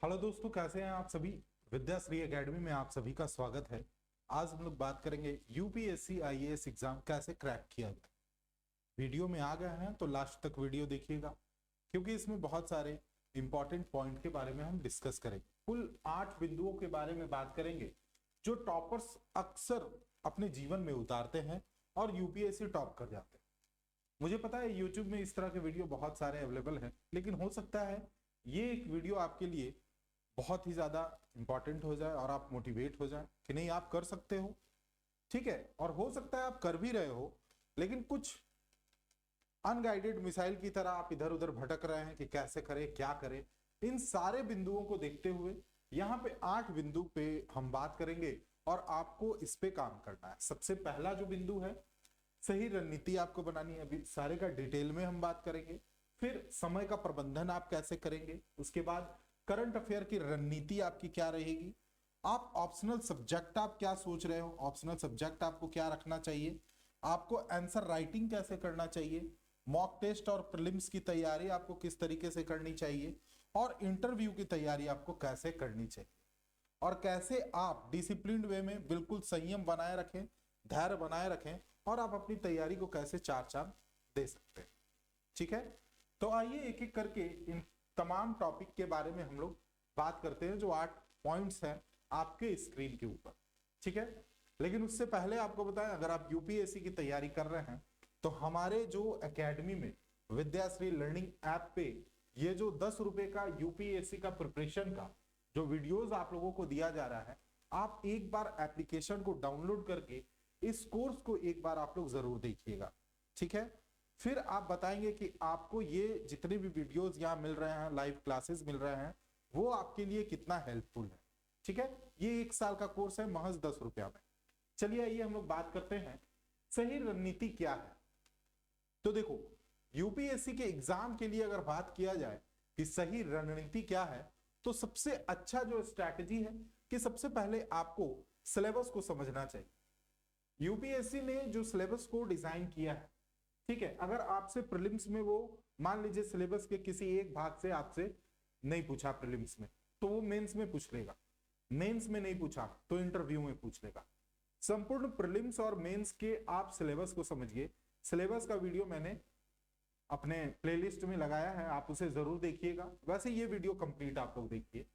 Hello दोस्तों, कैसे हैं आप सभी। विद्याश्री एकेडमी में आप सभी का स्वागत है। आज हम लोग बात करेंगे यूपीएससी आईएएस एग्जाम कैसे क्रैक किया जाए। वीडियो में आ गए हैं तो लास्ट तक वीडियो देखिएगा, क्योंकि इसमें बहुत सारे इंपॉर्टेंट पॉइंट के बारे में हम डिस्कस करेंगे। कुल 8 बिंदुओं के बारे में बात करेंगे जो टॉपर्स अक्सर अपने जीवन में उतारते हैं और यूपीएससी टॉप कर जाते हैं। मुझे पता है यूट्यूब में इस तरह के वीडियो बहुत सारे अवेलेबल हैं, लेकिन हो सकता है ये एक वीडियो आपके लिए बहुत ही ज्यादा इंपॉर्टेंट हो जाए और आप मोटिवेट हो जाए कि नहीं आप कर सकते हो। ठीक है, और हो सकता है आप कर भी रहे हो, लेकिन कुछ अनगाइडेड मिसाइल की तरह आप इधर उधर भटक रहे हैं कि कैसे करें क्या करें। इन सारे बिंदुओं को देखते हुए यहाँ पे 8 बिंदु पे हम बात करेंगे और आपको इस पे काम करना है। सबसे पहला जो बिंदु है, सही रणनीति आपको बनानी है। अभी सारे का डिटेल में हम बात करेंगे। फिर समय का प्रबंधन आप कैसे करेंगे, उसके बाद करंट अफेयर की रणनीति आपकी क्या रहेगी, आप ऑप्शनल सब्जेक्ट आप क्या सोच रहे हो, ऑप्शनल सब्जेक्ट आपको क्या रखना चाहिए, आपको आंसर राइटिंग कैसे करना चाहिए, मॉक टेस्ट और प्रीलिम्स की तैयारी आपको किस तरीके से करनी चाहिए, और इंटरव्यू की तैयारी आपको कैसे करनी चाहिए, और कैसे आप डिसिप्लिन्ड वे में बिल्कुल संयम बनाए रखें, धैर्य बनाए रखें, और आप अपनी तैयारी को कैसे चार चांद दे सकते हैं। ठीक है, तो आइए एक एक करके इन तमाम टॉपिक के बारे में हम लोग बात करते हैं, जो 8 पॉइंट्स हैं आपके स्क्रीन के ऊपर। ठीक है, लेकिन उससे पहले आपको बताएं, अगर आप यूपीएससी की तैयारी कर रहे हैं तो हमारे जो एकेडमी में विद्याश्री लर्निंग ऐप पे ये जो 10 रुपए का यूपीएससी का प्रिपरेशन का जो वीडियोस आप लोगों को दिया जा रहा है, आप एक बार एप्लीकेशन को डाउनलोड करके इस कोर्स को एक बार आप लोग जरूर देखिएगा। ठीक है, फिर आप बताएंगे कि आपको ये जितने भी वीडियोस यहाँ मिल रहे हैं, लाइव क्लासेस मिल रहे हैं, वो आपके लिए कितना हेल्पफुल है। ठीक है, ये 1 साल का कोर्स है महज 10 रुपया में। चलिए आइए हम लोग बात करते हैं सही रणनीति क्या है। तो देखो, यूपीएससी के एग्जाम के लिए अगर बात किया जाए कि सही रणनीति क्या है, तो सबसे अच्छा जो स्ट्रैटेजी है कि सबसे पहले आपको सिलेबस को समझना चाहिए। यूपीएससी ने जो सिलेबस को डिजाइन किया है, ठीक है, अगर आपसे प्रीलिम्स में वो मान लीजिए सिलेबस के किसी एक भाग से आपसे नहीं पूछा प्रीलिम्स में, तो वो मेंस में पूछ लेगा। मेंस में नहीं पूछा तो इंटरव्यू में पूछ लेगा। संपूर्ण प्रीलिम्स और मेंस के आप सिलेबस को समझिए। सिलेबस का वीडियो मैंने अपने प्लेलिस्ट में लगाया है, आप उसे जरूर देखिएगा। वैसे ये वीडियो कंप्लीट आप लोग देखिए।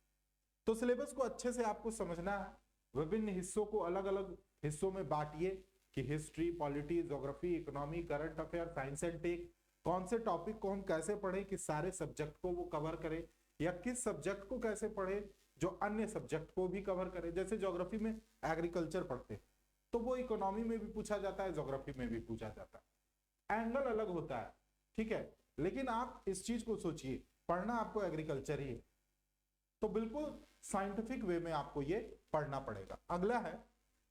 तो सिलेबस को अच्छे से आपको समझना है। विभिन्न हिस्सों को अलग अलग हिस्सों में बांटिए कि history, polity, geography, economy, current affair, science and tech, कौन से टॉपिक को हम कैसे पढ़े कि सारे सब्जेक्ट को वो कवर करे, या किस सब्जेक्ट को कैसे पढ़े जो अन्य सब्जेक्ट को भी कवर करे। जैसे ज्योग्राफी में एग्रीकल्चर पढ़ते हैं तो वो इकोनॉमी में भी पूछा जाता है, ज्योग्राफी में भी पूछा जाता है, एंगल अलग होता है। ठीक है, लेकिन आप इस चीज को सोचिए, पढ़ना आपको एग्रीकल्चर ही है, तो बिल्कुल साइंटिफिक वे में आपको ये पढ़ना पड़ेगा। अगला है,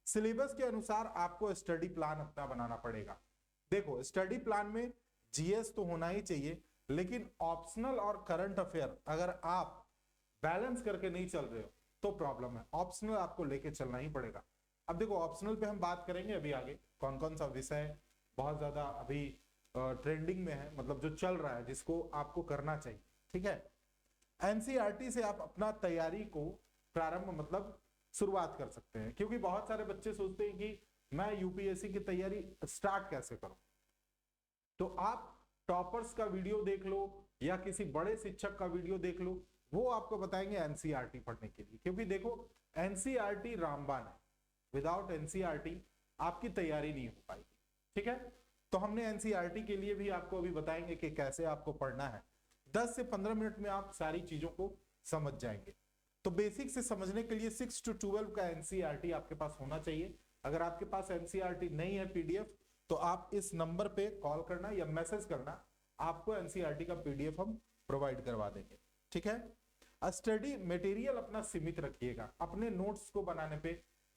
सिलेबस के अनुसार आपको स्टडी प्लान अपना बनाना पड़ेगा। देखो, स्टडी प्लान में जीएस तो होना ही चाहिए, लेकिन ऑप्शनल और करंट अफेयर अगर आप बैलेंस करके नहीं चल रहे हो तो प्रॉब्लम है। ऑप्शनल आपको लेके चलना ही पड़ेगा। अब देखो, ऑप्शनल पे हम बात करेंगे अभी आगे, कौन कौन सा विषय बहुत ज्यादा अभी ट्रेंडिंग में है, मतलब जो चल रहा है, जिसको आपको करना चाहिए। ठीक है, एनसीईआरटी से आप अपना तैयारी को प्रारंभ मतलब शुरुआत कर सकते हैं, क्योंकि बहुत सारे बच्चे सोचते हैं कि मैं यूपीएससी की तैयारी स्टार्ट कैसे करूं। तो आप टॉपर्स का वीडियो देख लो या किसी बड़े शिक्षक का वीडियो देख लो, वो आपको बताएंगे एनसीईआरटी पढ़ने के लिए। क्योंकि देखो, एनसीईआरटी रामबाण है, विदाउट एनसीईआरटी आपकी तैयारी नहीं हो पाएगी। ठीक है, तो हमने एनसीईआरटी के लिए भी आपको अभी बताएंगे कि कैसे आपको पढ़ना है। 10 से 15 मिनट में आप सारी चीजों को समझ जाएंगे। तो बेसिक से समझने के लिए 6 to 12 का एनसीईआरटी आपके पास होना चाहिए। अगर आपके पास एनसीईआरटी नहीं है पीडीएफ, तो आप इस नंबर पे कॉल करना या मैसेज करना, आपको एनसीईआरटी का पीडीएफ हम प्रोवाइड करवा देंगे। ठीक है, स्टडी मटेरियल अपना सीमित रखिएगा, अपने नोट्स को बनाने पे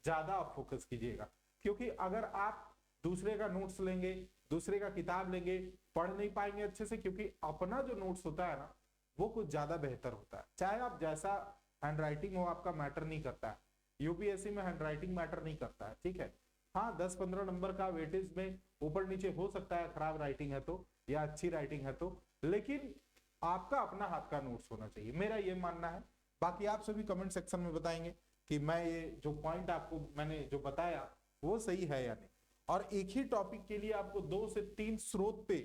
ज्यादा आप फोकस कीजिएगा। क्योंकि अगर आप दूसरे का नोट्स लेंगे, दूसरे का किताब लेंगे, पढ़ नहीं पाएंगे अच्छे से, क्योंकि अपना जो नोट्स होता है ना, वो कुछ ज्यादा बेहतर होता है। चाहे आप जैसा हैंडराइटिंग हो, आपका मैटर नहीं करता है। यूपीएससी में हैंडराइटिंग मैटर नहीं करता है। ठीक है, हाँ 10-15 नंबर का वेटेज में ऊपर नीचे हो सकता है, खराब राइटिंग है तो या अच्छी राइटिंग है तो, लेकिन आपका अपना हाथ का नोट्स होना चाहिए। मेरा ये मानना है बाकी आप सभी कमेंट सेक्शन में बताएंगे कि मैं ये जो पॉइंट आपको मैंने जो बताया वो सही है या नहीं। और एक ही टॉपिक के लिए आपको 2 से 3 स्रोत पे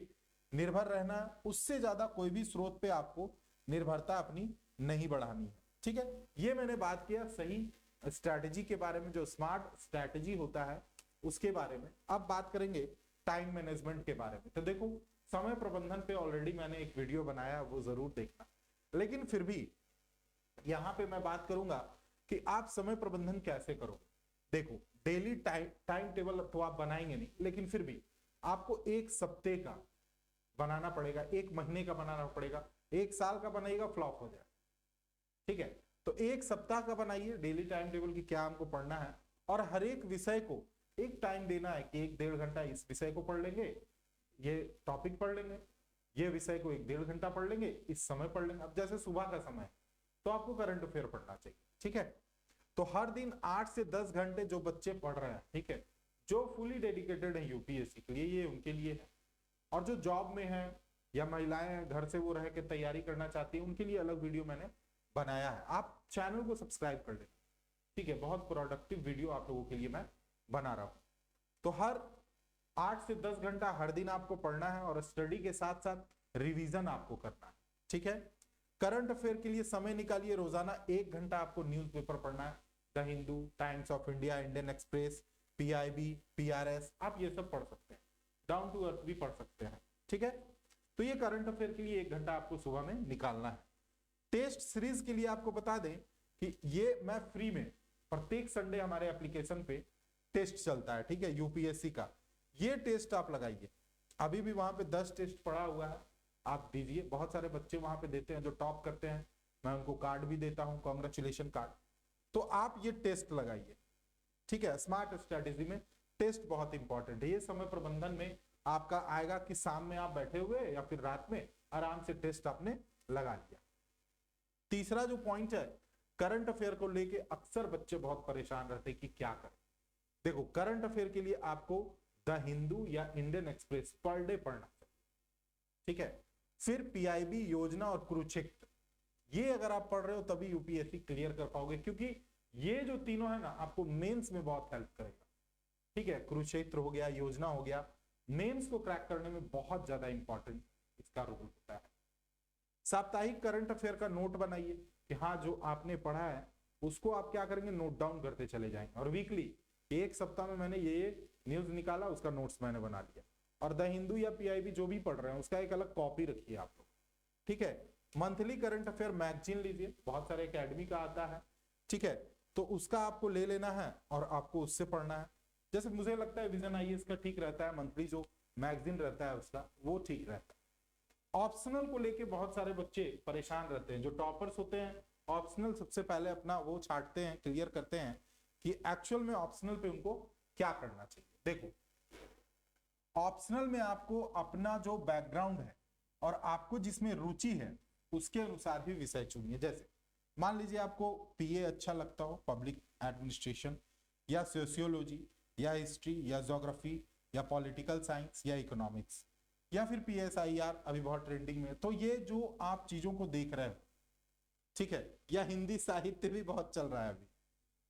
निर्भर रहना है, उससे ज्यादा कोई भी स्रोत पे आपको निर्भरता अपनी नहीं बढ़ानी है। ठीक है, ये मैंने बात किया सही स्ट्रैटेजी के बारे में, जो स्मार्ट स्ट्रैटेजी होता है उसके बारे में। अब बात करेंगे टाइम मैनेजमेंट के बारे में। तो देखो, समय प्रबंधन पे ऑलरेडी मैंने एक वीडियो बनाया, वो जरूर देखना। लेकिन फिर भी यहां पे मैं बात करूंगा कि आप समय प्रबंधन कैसे करोगे। देखो, डेली टाइम टेबल तो आप बनाएंगे नहीं, लेकिन फिर भी आपको एक सप्ताह का बनाना पड़ेगा, एक महीने का बनाना पड़ेगा। एक साल का बनाइएगा फ्लॉप हो जाए। ठीक है, तो एक सप्ताह का बनाइए डेली टाइम टेबल की क्या हमको पढ़ना है, और हर एक विषय को एक टाइम देना है कि 1-1.5 घंटा इस विषय को पढ़ लेंगे, ये टॉपिक पढ़ लेंगे, ये विषय को 1-1.5 घंटा पढ़ लेंगे, इस समय पढ़ लेंगे। अब जैसे सुबह का समय तो आपको करंट अफेयर पढ़ना चाहिए। ठीक है, तो हर दिन 8 से 10 घंटे जो बच्चे पढ़ रहे हैं, ठीक है, जो फुली डेडिकेटेड है यूपीएससी के लिए, ये उनके लिए है। और जो जॉब में है या महिलाएं हैं, घर से वो रह के तैयारी करना चाहती है, उनके लिए अलग वीडियो मैंने बनाया है। आप चैनल को सब्सक्राइब कर लें। ठीक है, बहुत प्रोडक्टिव वीडियो आप लोगों के लिए मैं बना रहा हूं। तो हर 8 से 10 घंटा हर दिन आपको पढ़ना है, और स्टडी के साथ साथ रिवीजन आपको करना है। ठीक है, करंट अफेयर के लिए समय निकालिए, रोजाना 1 घंटा आपको न्यूज़पेपर पढ़ना है। The Hindu, times of India, Indian express, PIB, PRS, आप ये सब पढ़ सकते हैं। डाउन टू अर्थ भी पढ़ सकते हैं। ठीक है, तो ये करंट अफेयर के लिए 1 घंटा आपको सुबह में निकालना है। टेस्ट सीरीज के लिए आपको बता दें कि ये मैं फ्री में प्रत्येक संडे हमारे एप्लीकेशन पे टेस्ट चलता है। ठीक है, यूपीएससी का ये टेस्ट आप लगाइए। अभी भी वहां पे 10 टेस्ट पड़ा हुआ है, आप दीजिए। बहुत सारे बच्चे वहां पे देते हैं जो टॉप करते हैं, मैं उनको कार्ड भी देता हूं, कांग्रेचुलेशन कार्ड। तो आप ये टेस्ट लगाइए। ठीक है, स्मार्ट स्ट्रेटेजी में टेस्ट बहुत इंपॉर्टेंट है। ये समय प्रबंधन में आपका आएगा कि शाम में आप बैठे हुए या फिर रात में आराम से टेस्ट आपने लगा लिया। तीसरा जो पॉइंट है, करंट अफेयर को लेके अक्सर बच्चे बहुत परेशान रहते हैं कि क्या करें। देखो, करंट अफेयर के लिए आपको द हिंदू या इंडियन एक्सप्रेस पर डे पढ़ना चाहिए। ठीक है, फिर पीआईबी, योजना और कुरुक्षेत्र, ये अगर आप पढ़ रहे हो तभी यूपीएससी क्लियर कर पाओगे, क्योंकि ये जो तीनों है ना आपको मेंस में बहुत हेल्प करेगा। ठीक है, कुरुक्षेत्र हो गया, योजना हो गया, मेंस को क्रैक करने में बहुत ज्यादा इंपॉर्टेंट इसका रोल होता है। साप्ताहिक करंट अफेयर का नोट बनाइए कि हाँ, जो आपने पढ़ा है उसको आप क्या करेंगे, नोट डाउन करते चले जाएंगे। और वीकली, एक सप्ताह में मैंने ये न्यूज निकाला, उसका नोट्स मैंने बना लिया। और द हिंदू या पीआईबी जो भी पढ़ रहे हैं उसका एक अलग कॉपी रखिए आप लोग। ठीक है, मंथली करंट अफेयर मैगजीन लीजिए, बहुत सारे एकेडमी का आता है। ठीक है, तो उसका आपको ले लेना है और आपको उससे पढ़ना है। जैसे मुझे लगता है विजन आईएएस का ठीक रहता है, मंथली जो मैगजीन रहता है उसका वो ठीक रहता है। ऑप्शनल को लेके बहुत सारे बच्चे परेशान रहते हैं। जो टॉपर्स होते हैं ऑप्शनल सबसे पहले अपना वो छांटते हैं, क्लियर करते हैं कि एक्चुअल में ऑप्शनल पे उनको क्या करना चाहिए। देखो, ऑप्शनल में आपको अपना जो बैकग्राउंड है और आपको जिसमें रुचि है उसके अनुसार ही विषय चुनिए। जैसे मान लीजिए आपको पीए अच्छा लगता हो, पब्लिक एडमिनिस्ट्रेशन या सोशियोलॉजी या हिस्ट्री या ज्योग्राफी या पॉलिटिकल साइंस या इकोनॉमिक्स या फिर पीएसआईआर अभी बहुत ट्रेंडिंग में। तो ये जो आप चीजों को देख रहे हो, ठीक है, या हिंदी साहित्य भी बहुत चल रहा है अभी,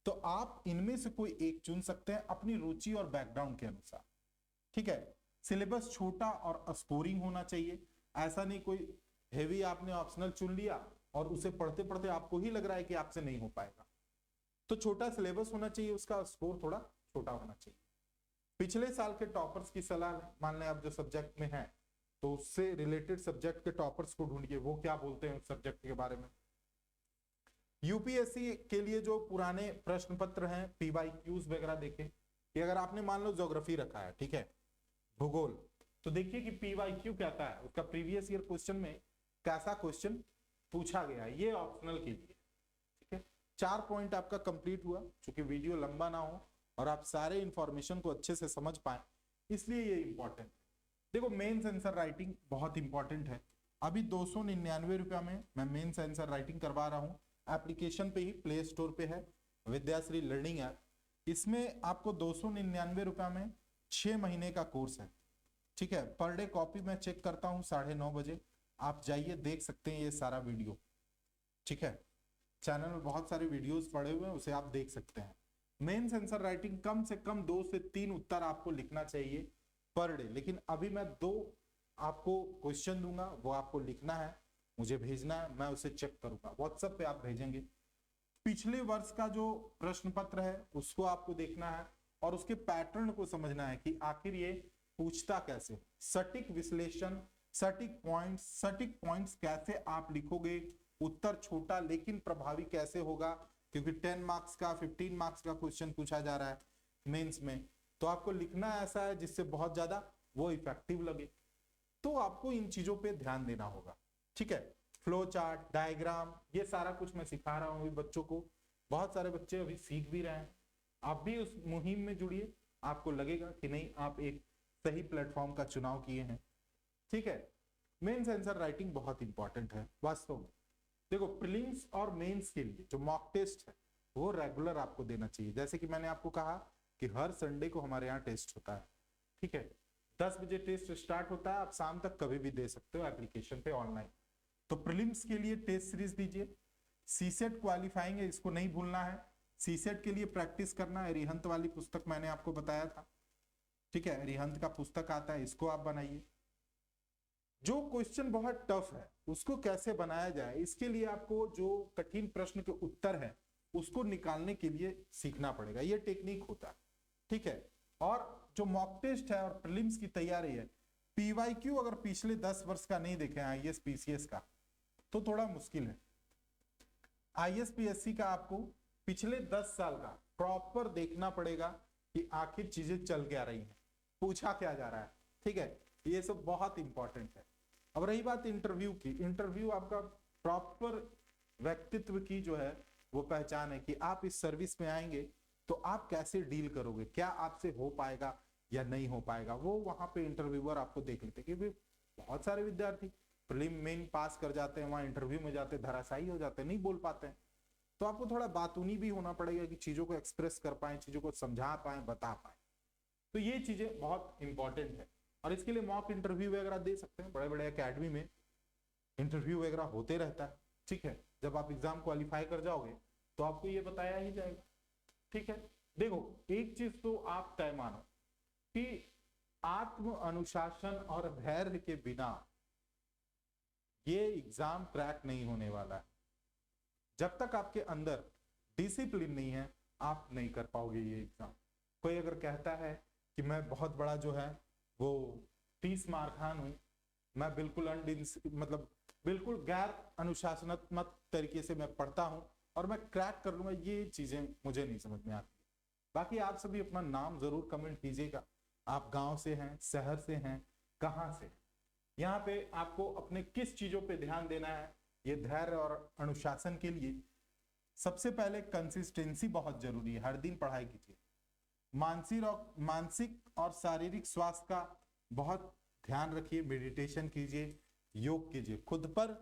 तो आप इनमें से कोई एक चुन सकते हैं अपनी रुचि और बैकग्राउंड के अनुसार। ठीक है, सिलेबस छोटा और स्कोरिंग होना चाहिए। ऐसा नहीं कोई हेवी आपने ऑप्शनल चुन लिया और उसे पढ़ते पढ़ते आपको ही लग रहा है कि आपसे नहीं हो पाएगा। तो छोटा सिलेबस होना चाहिए, उसका स्कोर थोड़ा छोटा होना चाहिए। पिछले साल के टॉपर्स की सलाह है, मान लें आप जो सब्जेक्ट में हैं तो उससे रिलेटेड सब्जेक्ट के टॉपर्स को ढूंढिए, वो क्या बोलते हैं उस सब्जेक्ट के बारे में। यूपीएससी के लिए जो पुराने प्रश्न पत्र हैं, पीवाईक्यूज वगैरह देखें कि अगर आपने मान लो ज्योग्राफी रखा है, ठीक है, भूगोल, तो देखिए कि पीवाईक्यू क्या आता है, उसका प्रीवियस ईयर क्वेश्चन में कैसा क्वेश्चन पूछा गया है। ये ऑप्शनल के लिए। ठीक है, 4 पॉइंट आपका कंप्लीट हुआ। चूंकि वीडियो लंबा ना हो और आप सारे इंफॉर्मेशन को अच्छे से समझ पाए, इसलिए ये इंपॉर्टेंट। देखो, मेंस आंसर राइटिंग बहुत इंपॉर्टेंट है। अभी 299 रुपया में मैं मेंस आंसर राइटिंग करवा रहा हूँ। एप्लीकेशन पे ही, प्ले स्टोर पे है, विद्याश्री लर्निंग ऐप। इसमें आपको 299 रुपया में 6 महीने का कोर्स है। ठीक है, पर डे कॉपी मैं चेक करता हूँ 9:30 बजे, आप जाइए देख सकते हैं ये सारा वीडियो। ठीक है, चैनल में बहुत सारे वीडियोस पड़े हुए हैं, उसे आप देख सकते हैं। मेंस आंसर राइटिंग कम से कम 2 से 3 उत्तर आपको लिखना चाहिए पर डे। लेकिन अभी मैं 2 आपको क्वेश्चन दूंगा, वो आपको लिखना है, मुझे भेजना है, मैं उसे चेक करूंगा। व्हाट्सएप पे आप भेजेंगे। पिछले वर्ष का जो प्रश्न पत्र है उसको आपको देखना है और उसके पैटर्न को समझना है कि आखिर ये पूछता कैसे। सटीक विश्लेषण, सटीक पॉइंट्स कैसे आप लिखोगे, उत्तर छोटा लेकिन प्रभावी कैसे होगा, क्योंकि 10 मार्क्स का 15 मार्क्स का क्वेश्चन पूछा जा रहा है मेंस में, तो आपको लिखना ऐसा है जिससे बहुत ज्यादा वो इफेक्टिव लगे। तो आपको इन चीजों पे ध्यान देना होगा, ठीक है। फ्लो चार्ट, डायग्राम, ये सारा कुछ मैं सिखा रहा हूँ बच्चों को। बहुत सारे बच्चे अभी सीख भी रहे हैं। आप भी उस मुहिम में जुड़िए, आपको लगेगा कि नहीं आप एक सही प्लेटफॉर्म का चुनाव किए हैं, ठीक है। मेंस आंसर राइटिंग बहुत इंपॉर्टेंट है वास्तव में। देखो प्रीलिम्स और मेंस के लिए जो मॉक टेस्ट है वो रेगुलर आपको देना चाहिए। जैसे कि मैंने आपको कहा कि हर संडे को हमारे यहाँ टेस्ट होता है, ठीक है। 10 बजे टेस्ट स्टार्ट होता है, आप शाम तक कभी भी दे सकते हो एप्लीकेशन पे ऑनलाइन। तो प्रीलिम्स के लिए टेस्ट सीरीज दीजिए। सीसेट क्वालिफाइंग है, इसको नहीं भूलना है। सीसेट के लिए प्रैक्टिस करना है। रिहंत वाली पुस्तक मैंने आपको बताया था, ठीक है। रिहंत का पुस्तक आता है, इसको आप बनाइए। जो क्वेश्चन बहुत टफ है उसको कैसे बनाया जाए, इसके लिए आपको जो कठिन प्रश्न के उत्तर है उसको निकालने के लिए सीखना पड़ेगा। ये टेक्निक होता है, ठीक है। और जो मॉक टेस्ट है और प्रीलिम्स की तैयारी है, पीवाईक्यू अगर पिछले 10 वर्ष का नहीं देखे आईएएस पीसीएस का तो थोड़ा मुश्किल है। आईएएस पीएससी का आपको पिछले 10 साल का प्रॉपर देखना पड़ेगा कि आखिर चीजें चल क्या रही हैं, पूछा क्या जा रहा है, ठीक है। ये सब बहुत इंपॉर्टेंट है। अब रही बात इंटरव्यू की, इंटरव्यू आपका प्रॉपर व्यक्तित्व की जो है वो पहचान है कि आप इस सर्विस में आएंगे तो आप कैसे डील करोगे, क्या आपसे हो पाएगा या नहीं हो पाएगा, वो वहां पे इंटरव्यूअर आपको देख लेते। क्योंकि बहुत सारे विद्यार्थी प्रीलिम मेन पास कर जाते हैं, वहां इंटरव्यू में जाते धराशायी हो जाते हैं, नहीं बोल पाते हैं। तो आपको थोड़ा बातूनी भी होना पड़ेगा कि चीजों को एक्सप्रेस कर पाए, चीजों को समझा पाए, बता पाए। तो ये चीजें बहुत इंपॉर्टेंट है और इसके लिए मॉक इंटरव्यू वगैरह दे सकते हैं। बड़े बड़े एकेडमी में इंटरव्यू वगैरह होते रहता है, ठीक है। जब आप एग्जाम क्वालिफाई कर जाओगे तो आपको ये बताया ही जाएगा, ठीक है। देखो एक चीज तो आप तय मानो कि आत्म अनुशासन और धैर्य के बिना ये एग्जाम क्रैक नहीं होने वाला है। जब तक आपके अंदर डिसिप्लिन नहीं है आप नहीं कर पाओगे ये एग्जाम। कोई अगर कहता है कि मैं बहुत बड़ा जो है वो 30 मार्खान हूं, मैं बिल्कुल मतलब बिल्कुल गैर अनुशासनात्मक तरीके से मैं पढ़ता हूं और मैं क्रैक कर लूंगा, ये चीजें मुझे नहीं समझ में आती। बाकी आप सभी अपना नाम जरूर कमेंट कीजिएगा, आप गांव से हैं, शहर से हैं, कहां से। यहाँ पे आपको अपने किस चीजों पे ध्यान देना है, ये धैर्य और अनुशासन के लिए सबसे पहले कंसिस्टेंसी बहुत जरूरी है। हर दिन पढ़ाई कीजिए। मानसिक और शारीरिक स्वास्थ्य का बहुत ध्यान रखिए। मेडिटेशन कीजिए, योग कीजिए, खुद पर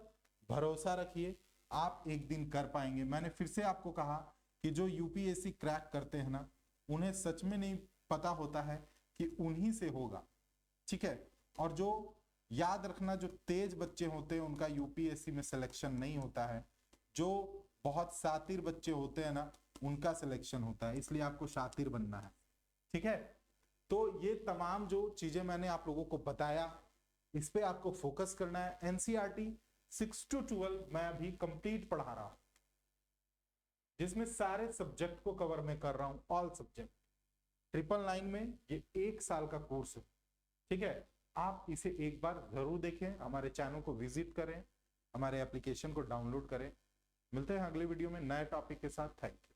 भरोसा रखिए, आप एक दिन कर पाएंगे। मैंने फिर से आपको कहा कि जो यूपीएससी क्रैक करते हैं ना, उन्हें सच में नहीं पता होता है कि उन्हीं से होगा, ठीक है। और जो याद रखना, जो तेज बच्चे होते हैं उनका यूपीएससी में सिलेक्शन नहीं होता है, जो बहुत शातिर बच्चे होते हैं ना उनका सिलेक्शन होता है। इसलिए आपको शातिर बनना है, ठीक है। तो ये तमाम जो चीजें मैंने आप लोगों को बताया, इस पे आपको फोकस करना है। एनसीईआरटी 6 to 12 मैं अभी कंप्लीट पढ़ा रहा हूं, जिसमें सारे सब्जेक्ट को कवर में कर रहा हूं, ऑल सब्जेक्ट। 999 में ये 1 साल का कोर्स है, ठीक है। आप इसे एक बार जरूर देखें, हमारे चैनल को विजिट करें, हमारे एप्लीकेशन को डाउनलोड करें। मिलते हैं अगले वीडियो में नए टॉपिक के साथ। Thank you.